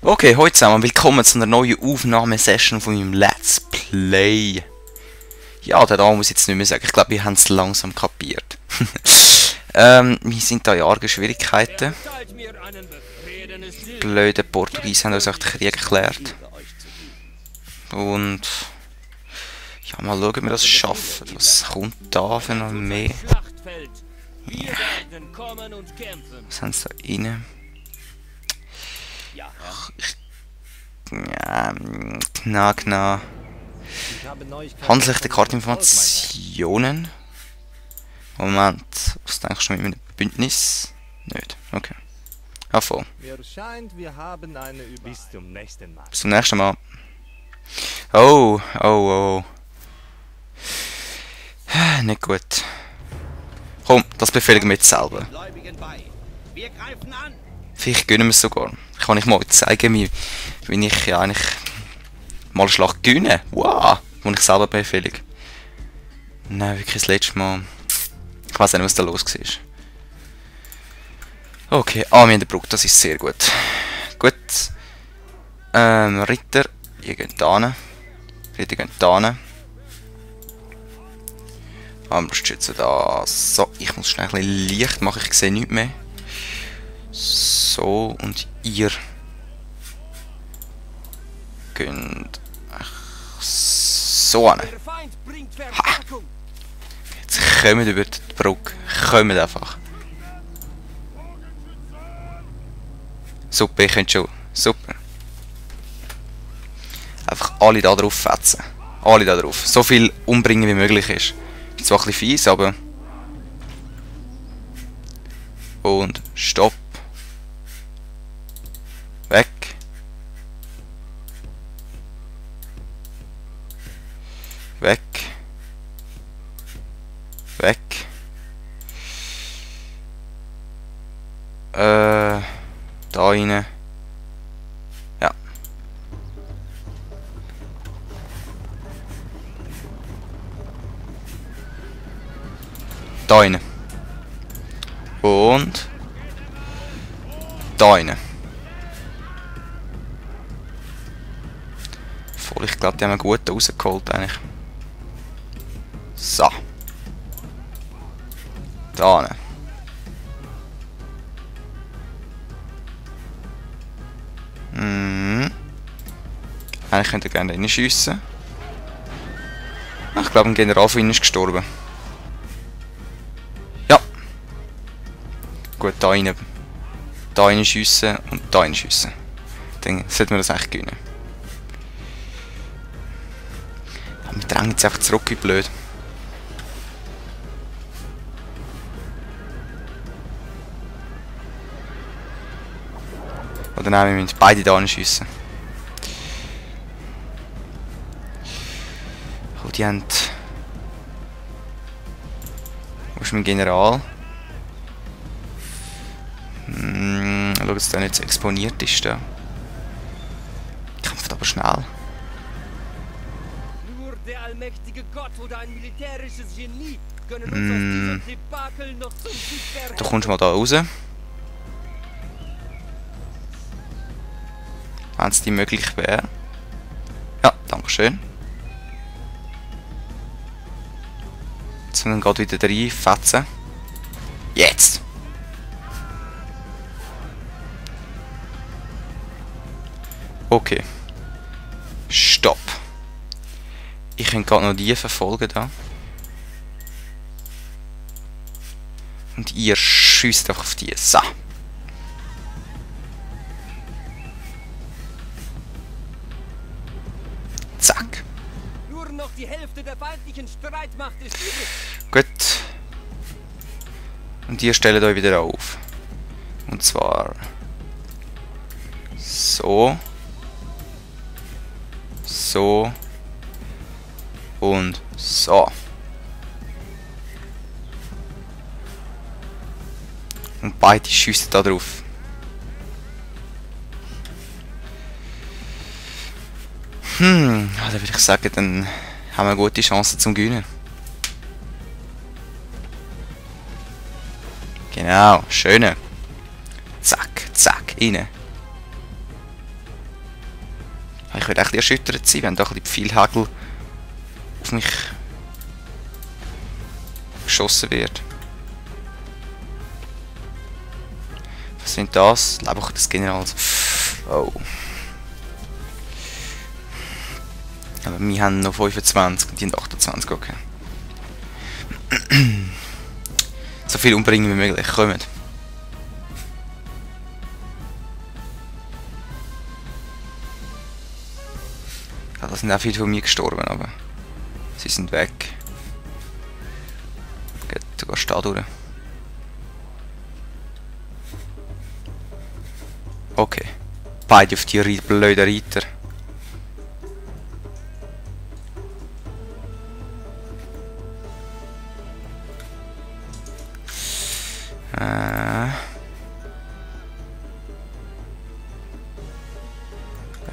Okay, heute zusammen, willkommen zu einer neuen Aufnahmesession von meinem Let's Play. Ja, der da muss ich jetzt nicht mehr sagen, ich glaube, wir haben es langsam kapiert. Wir sind da in argen Schwierigkeiten. Blöde Portugiesen haben uns auch den Krieg erklärt. Und ja, mal schauen, ob wir das schaffen. Was kommt da für noch mehr? Ja. Was haben sie da rein? Ja, genau. Handelsrechte Karteninformationen. Moment, was denkst du mit einem Bündnis? Nicht, okay. Ja, voll. Bis zum nächsten Mal. Oh. Nicht gut. Komm, das befehligen wir jetzt selber. Vielleicht gönnen wir es sogar. Kann ich mal zeigen, wie ich ja eigentlich mal eine Schlacht gewinne. Wow! Wo ich selber befehlige. Nein, wirklich das letzte Mal. Ich weiß nicht, was da los war. Okay, wir haben den Bruck, das ist sehr gut. Gut. Ritter, ihr geht da hin. Ritter gehen da hin. Armbrustschütze da. So, ich muss schnell ein bisschen Licht machen, ich sehe nichts mehr. So, und ihr könnt so hin. Ha! Jetzt kommt über die Brücke. Kommt einfach. Super, ich könnt schon. Super. Einfach alle da drauf fetzen. Alle da drauf. So viel umbringen wie möglich ist. Ist zwar ein bisschen fies, aber. Und stopp. Weg. Weg. Weg. Da rein. Ja. Da rein. Und da rein. Voll, ich glaube, die haben einen guten rausgeholt eigentlich. So. Da rein. Eigentlich könnte er gerne reinschiessen. Ich glaube, ein General von ihnen ist gestorben. Ja. Gut, da rein. Da reinschiessen und da reinschiessen. Dann sollten wir das eigentlich gewinnen. Wir drängen jetzt einfach zurück, wie blöd. Oder nein, wir müssen beide da reinschiessen. Oh, die haben... Wo ist mein General? Schau, dass der nicht so exponiert ist. Da. Kämpft aber schnell. Nur der allmächtige Gott oder ein militärisches Genie können uns aus diesem Debakel noch zum Sieg verhelfen. Du kommst mal da raus. Wenn es dir möglich wäre. Ja, danke schön. Jetzt müssen wir gerade wieder reinfetzen. Jetzt! Okay. Stopp. Ich kann gerade noch die verfolgen da. Und ihr schießt einfach auf die. So. Zack. Nur noch die Hälfte der feindlichen Streitmacht ist übrig. Gut. Und ihr stellt euch wieder auf. Und zwar so. So. Und so. Und beide schiessen da drauf. Also würde ich sagen, dann haben wir eine gute Chance zum Gewinnen. Genau, schöne. Zack, zack, rein. ich würde ein bisschen erschüttert sein, wenn da ein bisschen viel Hagel auf mich geschossen wird. Was sind das? Leibwache des Generals. Oh. Aber wir haben noch 25 und die haben 28, okay. So viel umbringen wie möglich, kommt. Ja, da sind auch viele von mir gestorben, aber sie sind weg. Geht, du gehst da durch. Okay. Beide auf die blöden Reiter. Ja,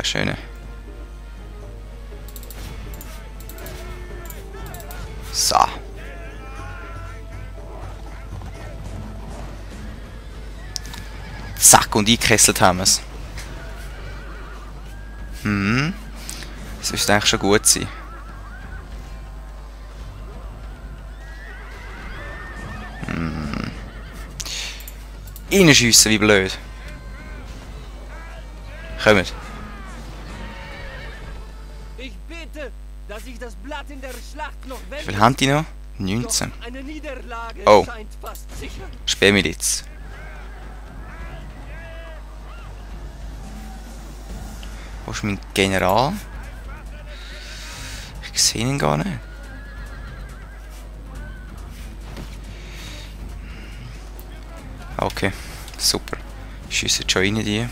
schöne. So. Zack, und eingekesselt haben wir es. Das müsste eigentlich schon gut sein. Reinschiessen wie blöd. Kommt. Ich bete, dass ich das Blatt in der Schlacht noch Wie viel haben die noch? 19. Doch eine Niederlage Oh. scheint fast sicher. Spähmiliz. Wo ist mein General? Ich sehe ihn gar nicht. Okay, super. Schiessen schon rein die.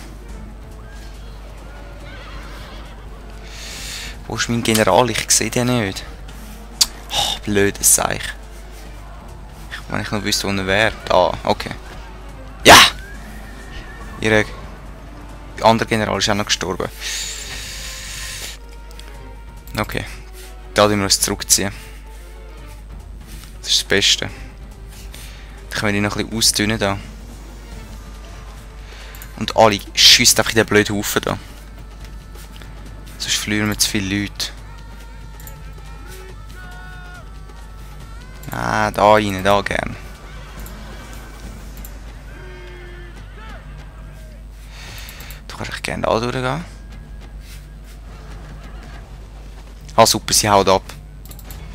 Wo ist mein General? Ich sehe den nicht. Oh, blödes Seich. Wenn ich noch wüsste, wo er wäre. Da, okay. Ja! Ihr andere General ist auch noch gestorben. Okay. Da müssen wir uns zurückziehen. Das ist das Beste. Dann können wir die noch ein bisschen ausdünnen da. Und alle schiessen einfach in den blöden Haufen da. Sonst verlieren wir zu viele Leute. Ah, da rein, da gern. Du kannst echt gerne da durchgehen. Ah, super, sie haut ab.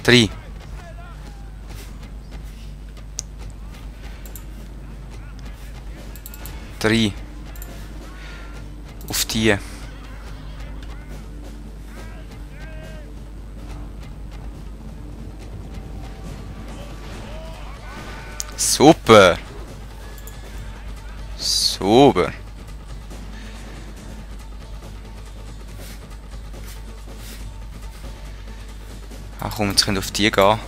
3. Auf die. Super. Super. Ach komm, jetzt können wir auf die gehen.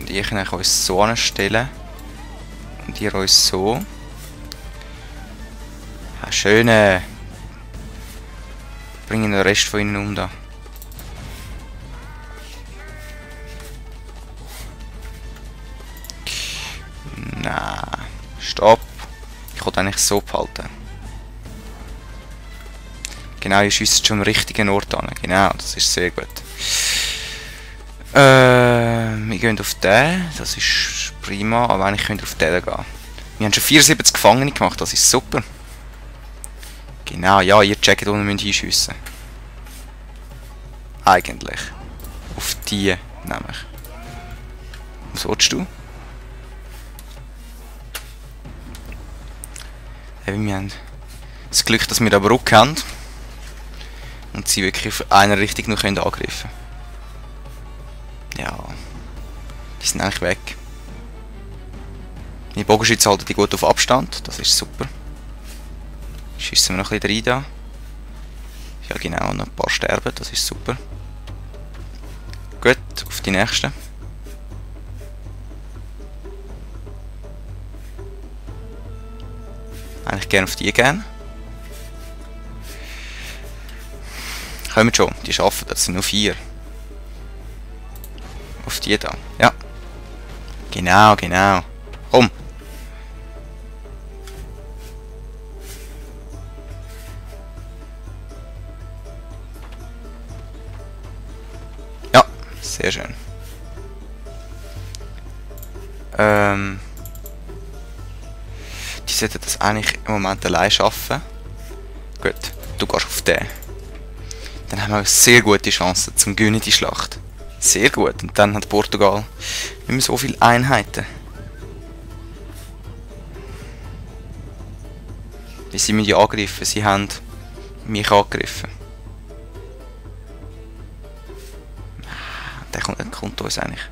Die können uns so anstellen. Und die uns so. Ja, schöne. Bringen den Rest von ihnen um da. Nein. Stopp. Ich wollte eigentlich so behalten. Genau, ihr schiesst schon am richtigen Ort an. Genau, das ist sehr gut. Wir gehen auf den. Das ist prima, aber eigentlich können wir auf den gehen. Wir haben schon 74 Gefangene gemacht, das ist super. Genau, ja, ihr checkt, wo wir hinschiessen müssen. Eigentlich. Auf die nämlich. Was willst du? Eben, wir haben das Glück, dass wir da Brücke haben. Und sie wirklich auf einer Richtung noch angreifen können. Ja. Die sind eigentlich weg. Die Bogenschützen halten die gut auf Abstand, das ist super. Schiessen wir noch ein bisschen rein da. Ja genau, noch ein paar sterben, das ist super. Gut, auf die nächsten. Eigentlich gerne auf die gehen. Kommen schon, die schaffen das, sind nur 4. Auf die da, ja. Genau, genau. Komm. Sehr schön. Die sollten das eigentlich im Moment allein schaffen. Gut, du gehst auf den. Dann haben wir eine sehr gute Chance zum Gewinnen die Schlacht. Sehr gut. Und dann hat Portugal nicht mehr so viele Einheiten. Wie sie mich angegriffen. Sie haben mich angegriffen. Der kommt uns eigentlich.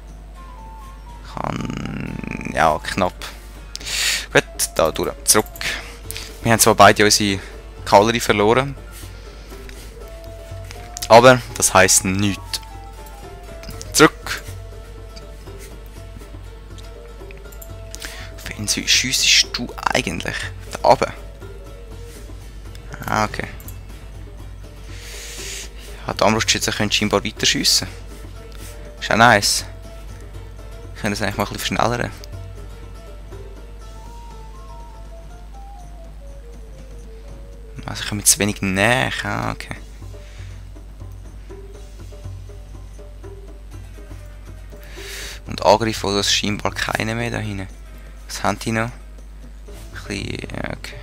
Ja, knapp. Gut, da durch. Zurück. Wir haben zwar beide unsere Kavallerie verloren. Aber das heisst nichts. Zurück. Wen schiessest du eigentlich? Da oben. Ah, okay. Ja, die Armbrustschützen können scheinbar weiter schiessen. Ist auch nice. Wir können das eigentlich mal ein bisschen verschnellern. Also ich komme jetzt zu wenig näher. Ah, okay. Und Angriff oder das scheinbar keine mehr da hinten. Was haben die noch? Ein bisschen, ja, okay.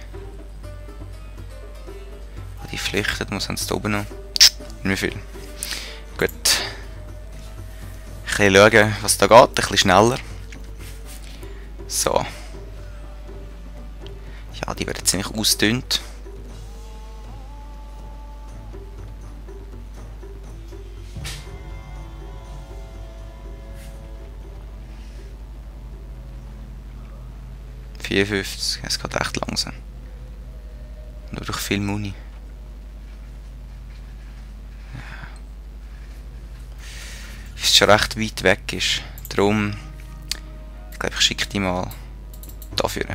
Die flüchten, was haben sie da oben noch? Nicht mehr viel. Gut. Ein bisschen schauen, was da geht, ein bisschen schneller. So. Ja, die werden ziemlich ausgedünnt. Es geht echt langsam. Nur durch viel Muni. Ja. Ist schon recht weit weg ist. Darum, ich glaube, ich schicke die mal dafür.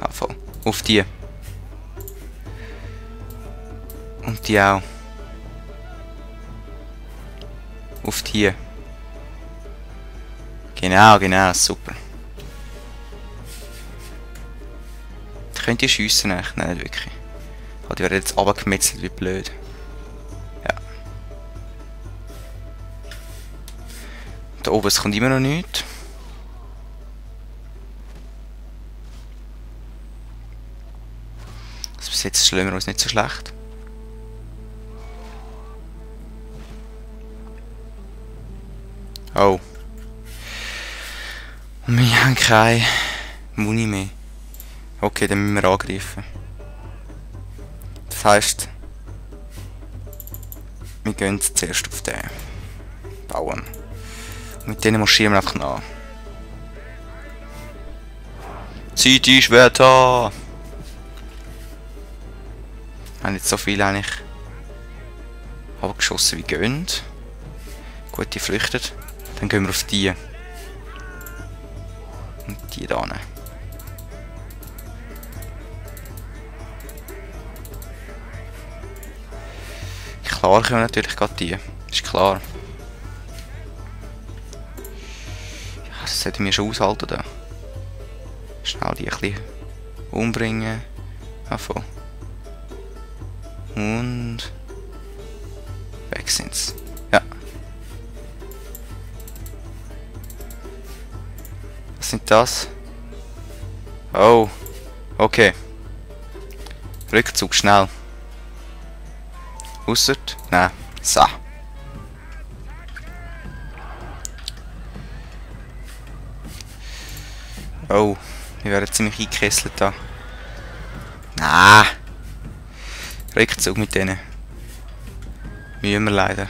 Ah, voll. Auf die. Und die auch. Auf die. Genau, super. Könnt ihr schiessen eigentlich? Nein, nicht wirklich. Oh, die werden jetzt runtergemetzelt wie blöd. Ja. Da oben kommt immer noch nichts. Also bis jetzt schlagen wir uns nicht so schlecht. Oh. Und wir haben keine Muni mehr. Okay, dann müssen wir angreifen. Das heisst, wir gehen zuerst auf den Bauern. Und mit denen marschieren wir einfach nach. Zieht die Schwerter! Wir haben jetzt so viel eigentlich abgeschossen wie gehen. Gut, die flüchten. Dann gehen wir auf die. Und die da hinten. Klar können wir natürlich gerade die. Ist klar. Ja, das sollten wir schon aushalten da. Schnell die ein bisschen umbringen. Anfangen. Und weg sind's. Ja. Was sind das? Oh. Okay. Rückzug, schnell. Ausser? Nein. So. Oh. Wir werden ziemlich eingekesselt da. Nein. Rückzug mit denen. Müssen wir leider.